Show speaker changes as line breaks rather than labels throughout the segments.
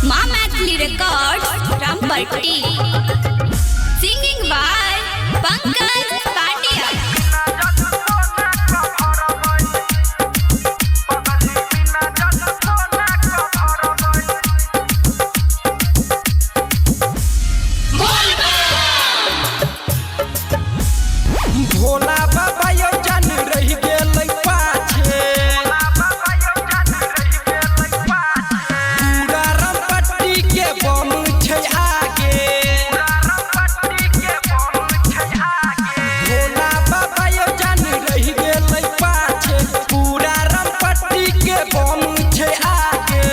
माँ Maithili records Rampatti singing by Pankaj Pandya.
Bhola Baba यो जान रही गेलै पाछे, पूरा रामपट्टी के बम छै आगे। भोला बाबा यो जान रही गेलै पाछे, पूरा रामपट्टी के बम छै आगे।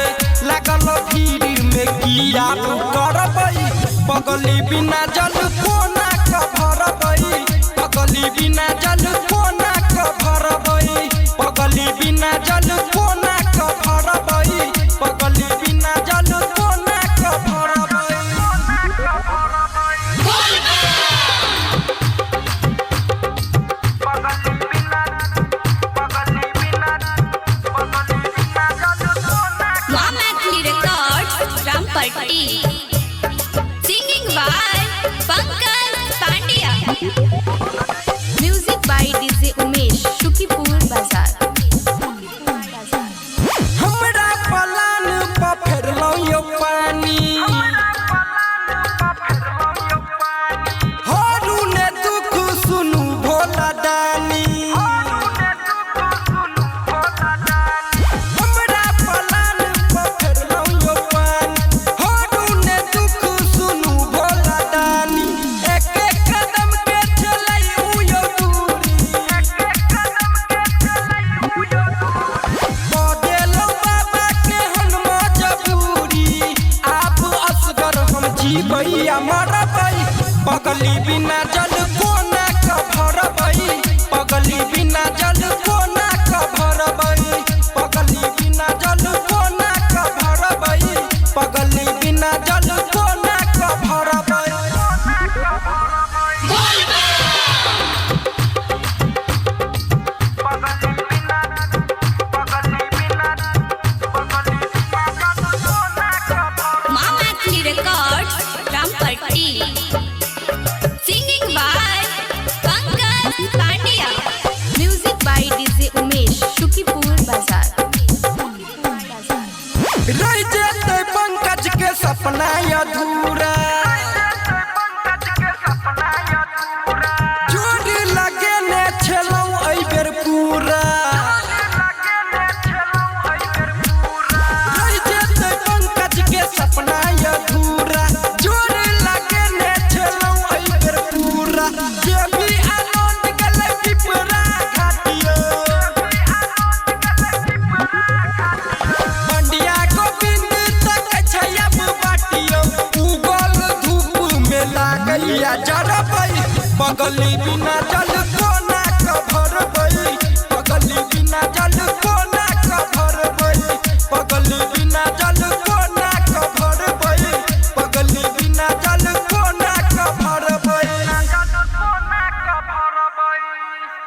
लागल भीड़ में किया करबै, पगली बिना जल कोना क भरबै, पगली बिना जल कोना क भरबै, पगली बिना जल कोना क भरबै, पगली बिना जल कोना क भरबै।
Maa Maithili records Rampatti singing by Pankaj Pandya. Music by DJ Umesh Shukipur Bazar.
हमरा पलान प फेरलौ यो पानी, हरू ने दुख सुनु भोला दानी। हमरा पलान प फेरलौ यो पानी, हरू ने दुख सुनु भोला दानी। एक एक कदम के चलै उ यो दूरी, बदेलौ बाबा के हन मजबूरी। आप असगर हम जीबै मरबै, पगली बिना जल कोना क भरबै, पगली बिना जल कोना क भरबै, पगली बिना जल कोना क भरबै, पगली बिना जल कोना क भरबै।
Maa Maithili records Rampatti singing by Pankaj Pandya. Music by DJ Umesh Shukipur Bazar.
रह जेतै पंकज के सपना अधूरा, जोड़ी लगेने छलौ एहि बेर पूरा। रह जेतै पंकज के सपना अधूरा, जोड़ी लगेने छलौ एहि बेर पूरा। जे भी आनंद गेलै पिपरा घाटियो, मंडिया गोविंद तक छै अब बाटियो। उगल धूप में लागैया जरबै, पगली बिना जल